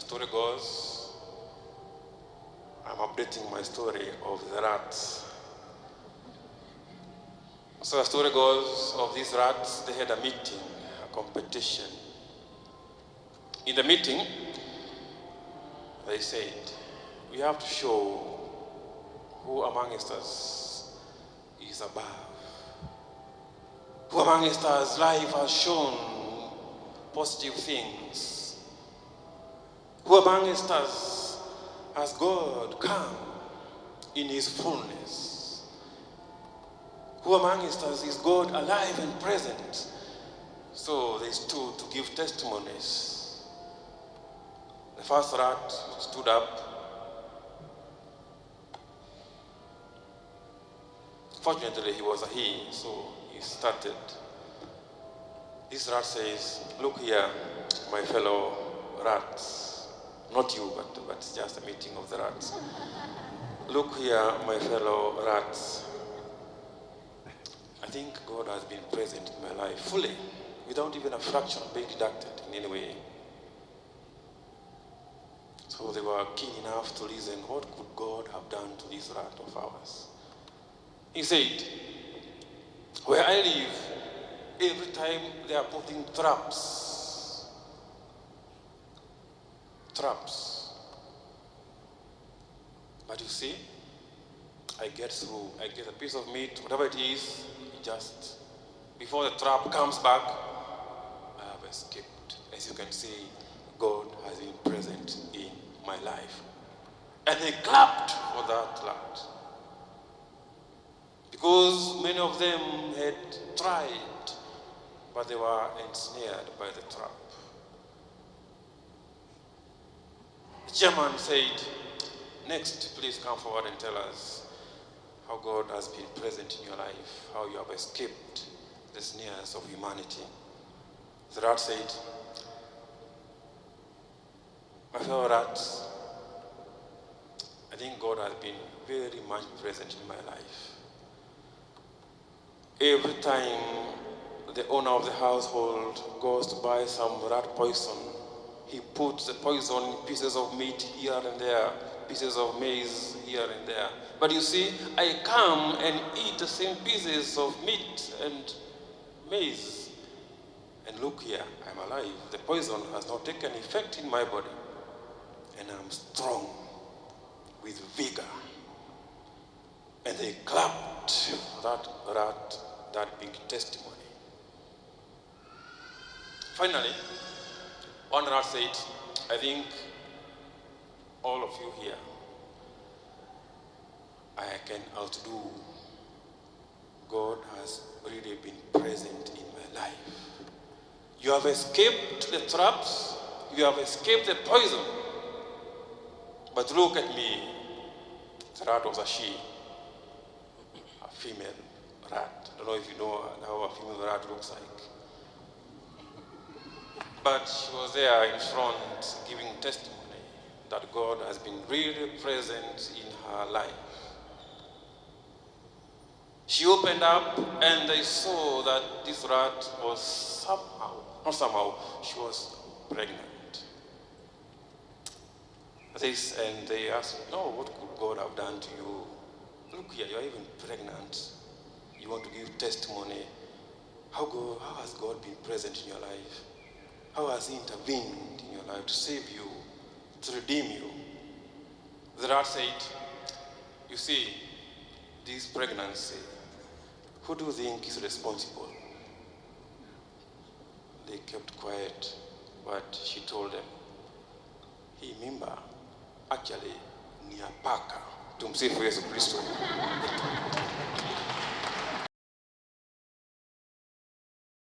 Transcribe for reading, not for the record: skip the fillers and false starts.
story goes, I'm updating my story of the rats. So the story goes of these rats, they had a meeting, a competition. In the meeting, they said, we have to show who amongst us is above. Who amongst us life has shown positive things. Who amongst us has God come in his fullness? Who amongst us is God alive and present? So they stood to give testimonies. The first rat stood up. Fortunately, he was a he, so he started. This rat says, look here, my fellow rats. Not you, but it's just a meeting of the rats. Look here, my fellow rats. I think God has been present in my life fully, without even a fraction being deducted in any way. So they were keen enough to listen, what could God have done to this rat of ours? He said, where I live, every time they are putting traps. Traps. But you see, I get through, I get a piece of meat, whatever it is, just before the trap comes back, I have escaped. As you can see, God has been present in my life. And they clapped for that rat. Because many of them had tried, but they were ensnared by the trap. The chairman said, next, please come forward and tell us how God has been present in your life, how you have escaped the snares of humanity. The rat said, my fellow rats, I think God has been very much present in my life. Every time the owner of the household goes to buy some rat poison, he puts the poison in pieces of meat here and there, pieces of maize here and there. But you see, I come and eat the same pieces of meat and maize. And look here, I'm alive. The poison has not taken effect in my body. And I'm strong, with vigor. And they clapped for that rat, that big testimony. Finally, one rat said, I think all of you here, I can outdo. God has really been present in my life. You have escaped the traps, you have escaped the poison. But look at me, the rat was a she, a female rat. I don't know if you know how a female rat looks like. But she was there in front giving testimony that God has been really present in her life. She opened up and they saw that this rat was she was pregnant. And they asked, no, what could God have done to you? Look here, you're even pregnant. You want to give testimony. How has God been present in your life? How has he intervened in your life to save you, to redeem you? The rat said, you see, this pregnancy, who do you think is responsible? They kept quiet, but she told them, hii mimba actually ni ya paka. Tumsifu Yesu Kristo.